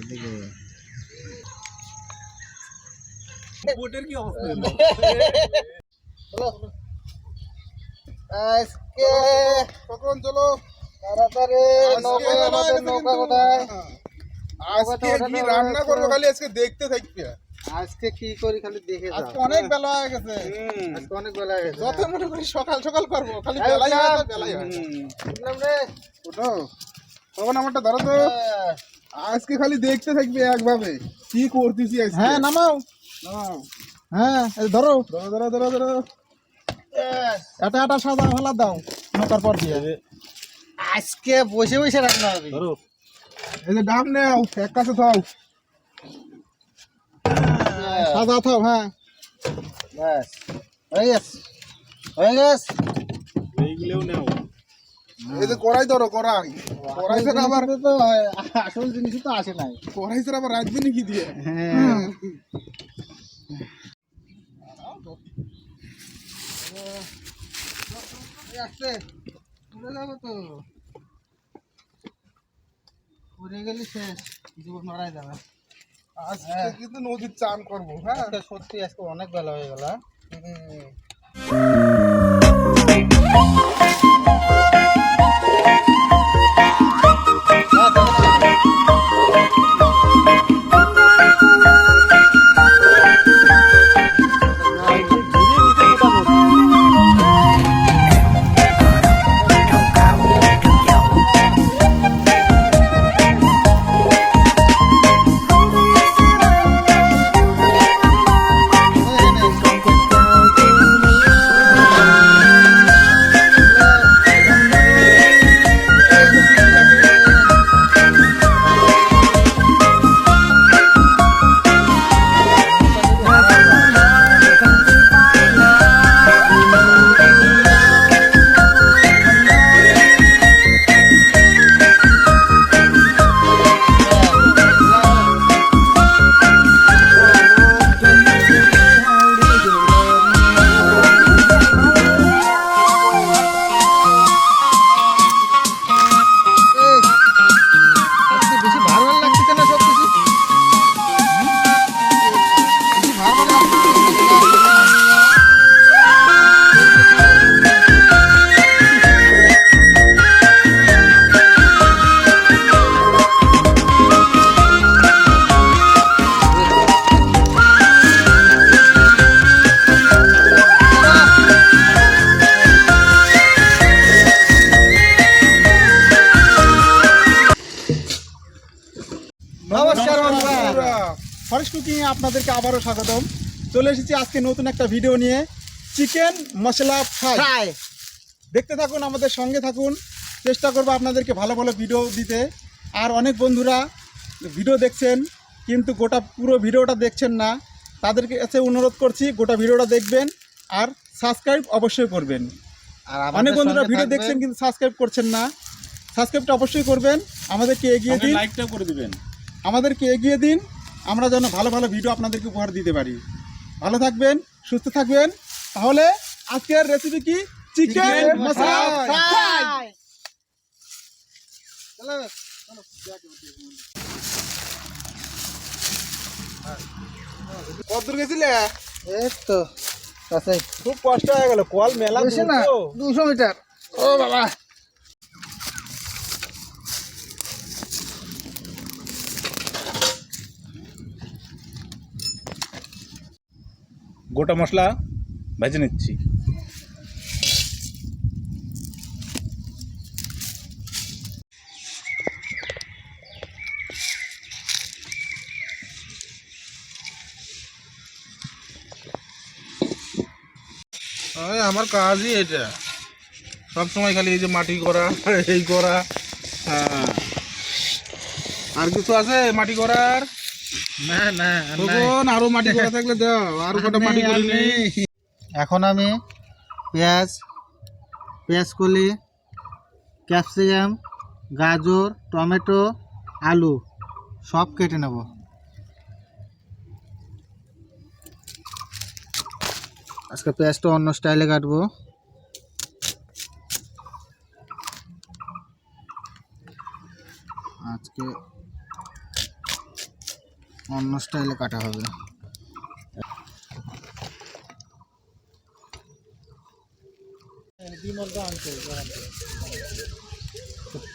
এদিকে বোটের কি অবস্থা আজকে কখন চলো তাড়াতাড়ি নৌকা আমাদের নৌকা কোথায় আজকে কি রান্না করবো খালি আজকে দেখতে থাকবে আজকে কি করি খালি দেখে যাও আজকে অনেক বেলা হয়ে গেছে আজকে অনেক বেলা হয়ে গেছে যত মনে করি সকাল সকাল করবো খালি বেলাই হয় তো বেলাই হয় বুঝলাম রে ওঠো তখন আমারটা ধরো তো আজকে খালি দেখতে থাকবে একভাবে কি করতেছি আজকে হ্যাঁ নামাও নাও হ্যাঁ এই ধরো ধরো ধরো ধরো ধরো এটা এটা সাদা হলা দাও নৌকার পর দিয়ে আজকে বসে বসে রান্না হবে ধরো এই যে ডাব নেও এক কাছে থাও সাদা থাও হ্যাঁ ব্যাস হয়ে গেছে হয়ে গেছে এইগুলোও নেও এই যে কড়াই ধরো কড়াই কড়াই ছাড়া আবার তো আসল জিনিস তো আসে নাই কড়াই ছাড়া আবার রাখবে নাকি দিয়ে হ্যাঁ আসতে উড়ে যাবো তো উড়ে গেলে শেষ জীবন মারাই যাবে আজকে কিন্তু নদীর চান করবো হ্যাঁ আজকে সত্যি আজকে অনেক বেলা হয়ে গেল নমস্কার বন্ধুরা ফরেস্ট কুকিং এ আপনাদেরকে আবারও স্বাগতম চলে এসেছি আজকে নতুন একটা ভিডিও নিয়ে চিকেন মশলা ফ্রাই দেখতে থাকুন আমাদের সঙ্গে থাকুন চেষ্টা করব আপনাদেরকে ভালো ভালো ভিডিও দিতে আর অনেক বন্ধুরা ভিডিও দেখছেন কিন্তু পুরো ভিডিওটা দেখছেন না তাদেরকে কাছে অনুরোধ করছি গোটা ভিডিওটা দেখবেন আর সাবস্ক্রাইব অবশ্যই করবেন আর অনেক বন্ধুরা ভিডিও দেখছেন কিন্তু সাবস্ক্রাইব করছেন না সাবস্ক্রাইবটা অবশ্যই করবেন আমাদেরকে এগিয়ে দিন লাইকটা করে দিবেন আমাদেরকে এগিয়ে দিন আমরা যেন ভালো ভালো ভিডিও আপনাদেরকে উপহার দিতে পারি ভালো থাকবেন সুস্থ থাকবেন তাহলে আজকের রেসিপি কি চিকেন মশলা ফ্রাই কতদূর গেছিলে এই তো কাছে খুব কষ্ট হয়ে গেল কল মেলা বেশি না 200 মিটার ও বাবা গোটা মশলা ভেজে নিচ্ছি আমার কাজই এটা সব সময় খালি এই যে মাটি করা এই করা হ্যাঁ আর কিছু আছে মাটি করার না না তখন আরো মাটি করা থাকলে দাও আরো কটা মাটি করে নেই এখন আমি পেঁয়াজ কলি ক্যাপসিকাম গাজর টমেটো আলু সব কেটে নেব আজকে পেঁয়াজটা অন্য স্টাইলে কাটবো আজকে অন্য স্টাইলে কাটা হবে।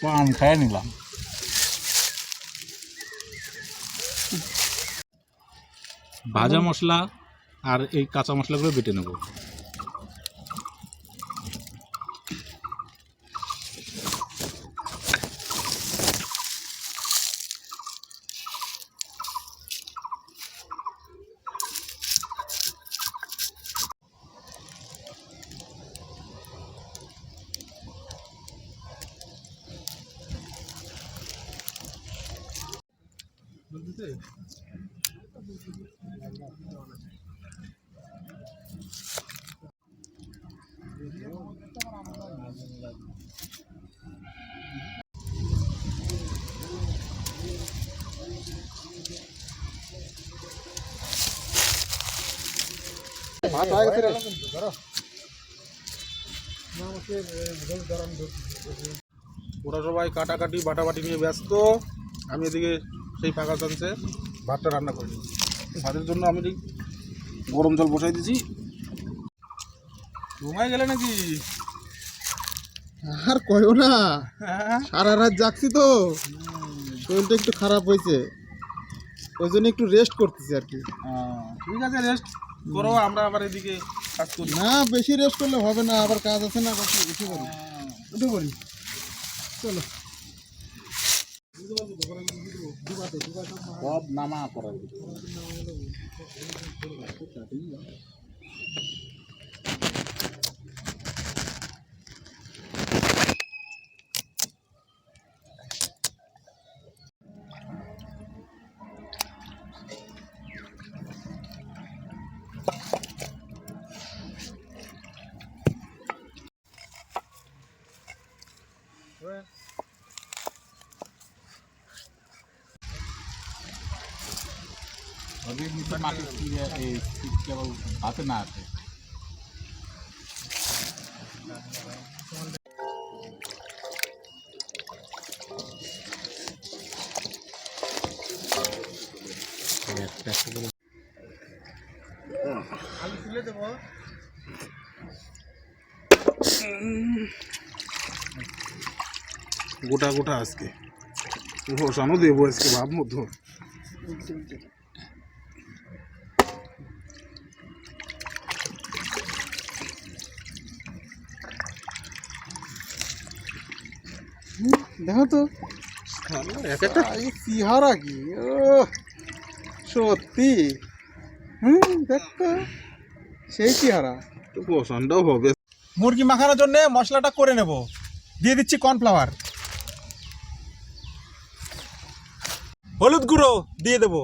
পান খাই নিলাম। ভাজা মশলা আর এই কাঁচা মশলাগুলো বেটে নেব। ওরা সবাই কাটাকাটি বাটাবাটি নিয়ে ব্যস্ত, আমি এদিকে সেই ফাঁকা চান্সে ভাতটা রান্না করি। ভাতের জন্য আমি এই গরম জল বসাই দিয়েছি। ঘুমায় গেলে নাকি? আর কয়ও না, হ্যাঁ, সারা রাত জাগছি তো, শরীরটা একটু খারাপ হয়েছে, ওই জন্য একটু রেস্ট করতেছি আর কি। ঠিক আছে, রেস্ট করো, আমরা আবার এদিকে কাজ করি। না বেশি রেস্ট করলে হবে না, আবার কাজ আছে না, উঠে পড়ি উঠে পড়ি চলো। সব নামা করা মাটি কেবল হাতে না আছে। গোটা গোটা আজকে বসানো দেবো আজকে ভাব মতো। দেখো তো এক একটা চেহারা কি, ও সত্যি, দেখতো সেই চেহারা। তো বসানটাও হবে। মুরগি মাখানোর জন্য মশলাটা করে নেব। দিয়ে দিচ্ছি কর্নফ্লাওয়ার, হলুদ গুঁড়ো দিয়ে দেব,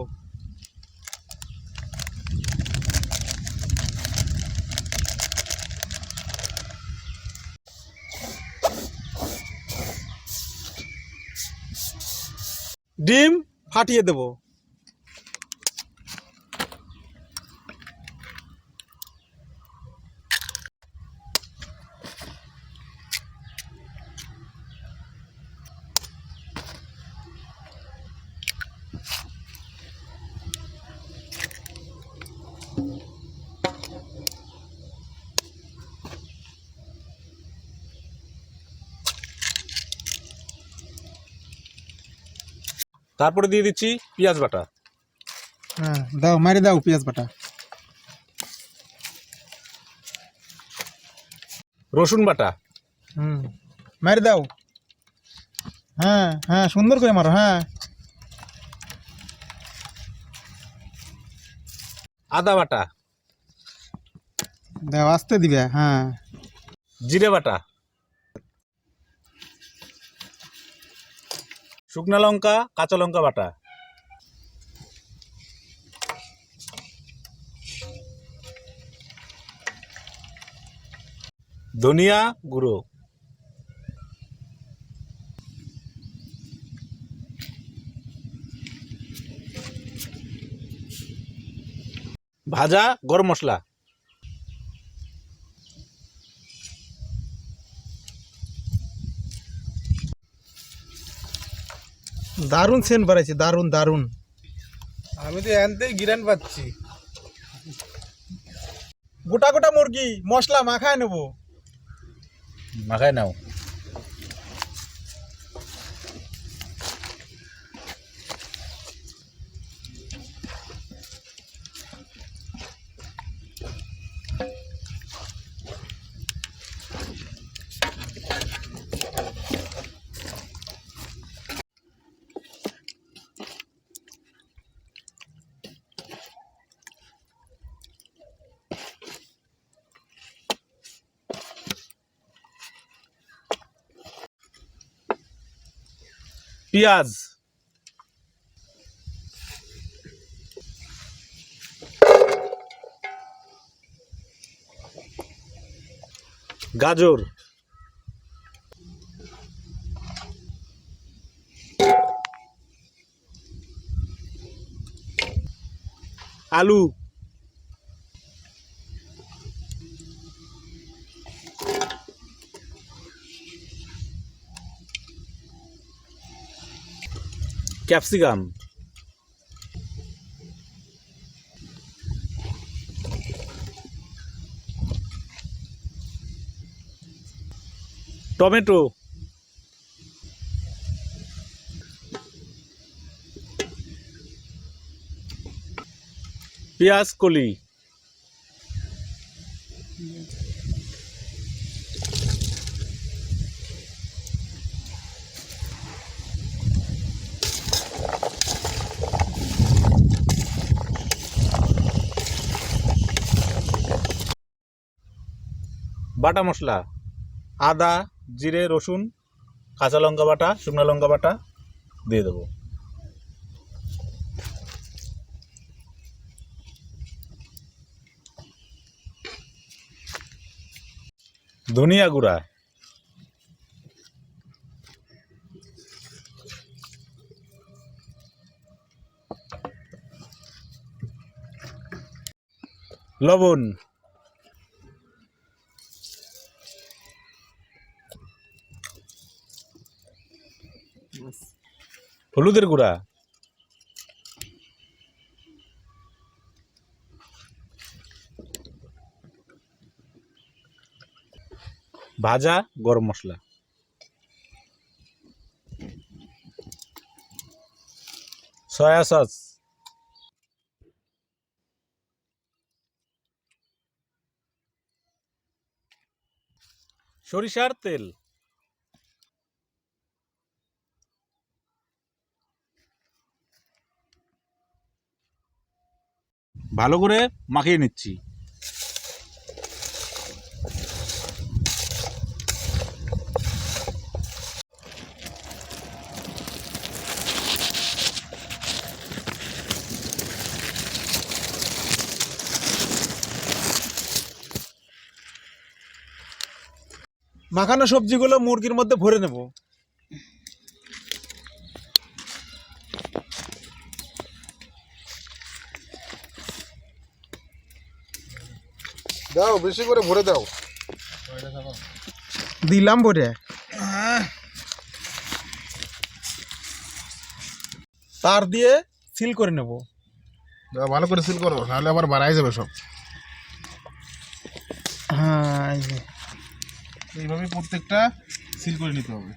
ডিম ফাটিয়ে দেব, তারপরে দিয়ে দিচ্ছি পেঁয়াজ বাটা। হ্যাঁ দাও, মারি দাও পেঁয়াজ বাটা, রসুন বাটা, মারি দাও, হ্যাঁ হ্যাঁ সুন্দর করে মারো, হ্যাঁ আদা বাটা, দাও আস্তে দিবে, হ্যাঁ জিরে বাটা, শুকনা লঙ্কা কাঁচা লঙ্কা বাটা, ধনিয়া গুঁড়ো, ভাজা গরম মশলা, দারুণ সেন্ট বাড়াইছে, দারুণ দারুণ। আমি তো এনতেই গিরান পাচ্ছি। গোটা গোটা মুরগি মশলা মাখায় নেবো। মাখায় নাও। পেঁয়াজ, গাজর, আলু, ক্যাপসিকাম, টমেটো, পেঁয়াজ কলি, বাটা মশলা, আদা, জিরে, রসুন, কাঁচা লঙ্কা বাটা, শুকনো লঙ্কা বাটা দিয়ে দেবো। ধনিয়া গুঁড়া, লবণ, হলুদের গুঁড়া, ভাজা গরম মশলা, সয়া সস, সরিষার তেল, ভালো করে মাখিয়ে নিচ্ছি। মাখানো সবজিগুলো মুরগির মধ্যে ভরে নেব। দাও, বেশি করে ভরে দাও। দিলাম ভরে। তার দিয়ে সিল করে নেব। দাও, ভালো করে সিল করো, নাহলে আবার বাড়াই যাবে সব। হ্যাঁ, এইভাবে প্রত্যেকটা সিল করে নিতে হবে।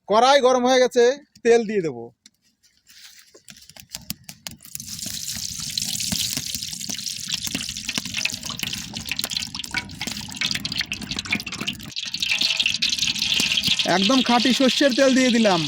কড়াই গরম হয়ে গেছে, তেল দিয়ে দেব। একদম খাঁটি সর্ষের তেল দিয়ে দিলাম।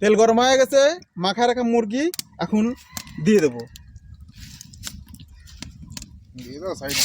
তেল গরম হয়ে গেছে, মাখায় রাখা মুরগি এখন দিয়ে দেবো। দিয়ে দাও সাইড।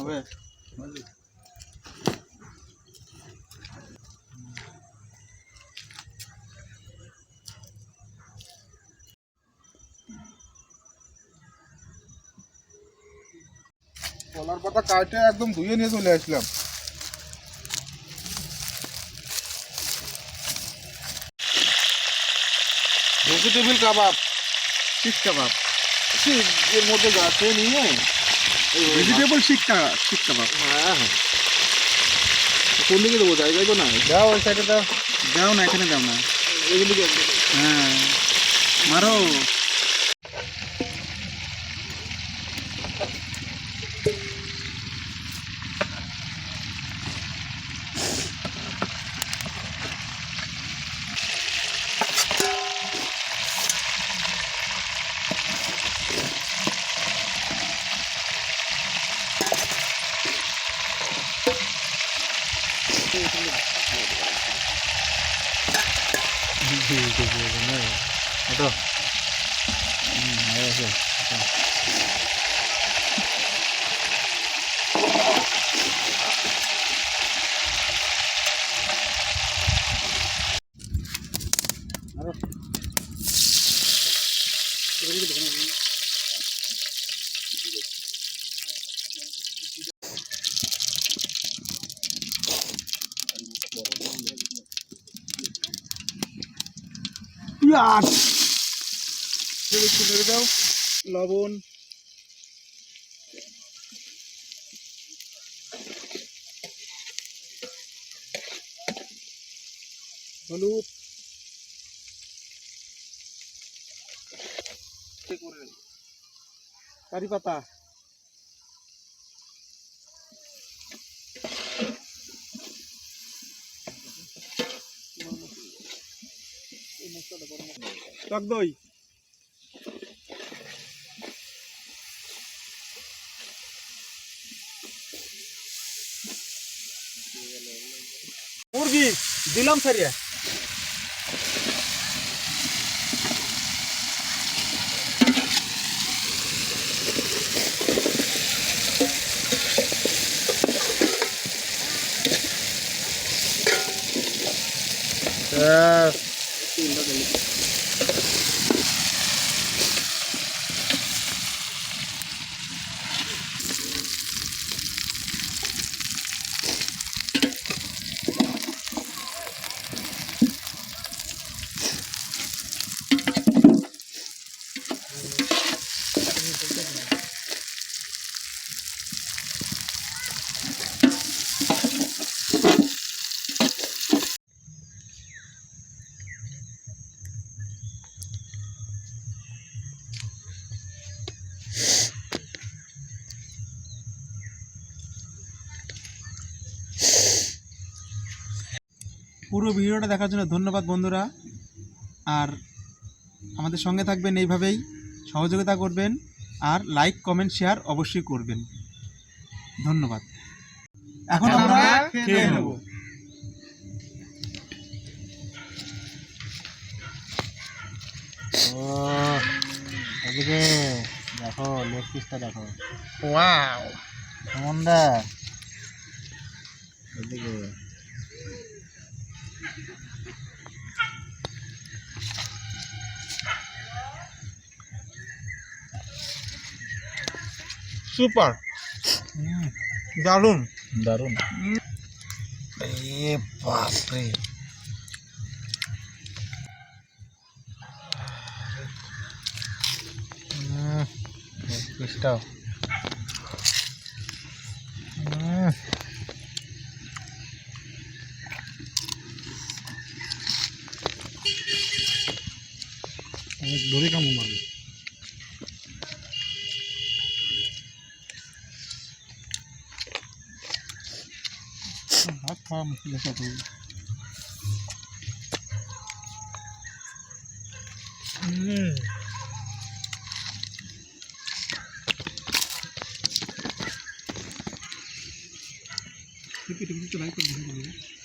হবে কলার পাতা কাটে একদম ধুয়ে নিয়ে চলে আসলাম। ভেজিটেবিল কাবাব, শিক কাবাব, এর মধ্যে গাছে নিয়ে ভেজিটেবল শিক কাবাব। হ্যাঁ হ্যাঁ, কোন দিকে দেবো? জায়গায় তো নাই। দাও ওই সাইডে দাও। দাও না, এখানে দাও না। এগুলি হ্যাঁ মারো। পেঁয়াজ একটু নেড়ে দাও, লবণ, হলুদ, কারি পাতা, টক দই, মুরগি দিলাম সারিয়া। পুরো ভিডিওটা দেখার জন্য ধন্যবাদ বন্ধুরা। আর আমাদের সঙ্গে থাকবেন, এইভাবেই সহযোগিতা করবেন, আর লাইক কমেন্ট শেয়ার অবশ্যই করবেন। ধন্যবাদ। এখন আমরা খেয়ে নেব। এদিকে দেখো, লেগ পিসটা দেখো। ওয়াও, সুমনদা এদিকে। সুপার, দারুণ দারুণ। এ বাপরে, লেগ পিসটাও ধরে কেমন মারবে? ভাত খাওয়া মুশকিল আছে তো। কিছু লাইক করে দিন।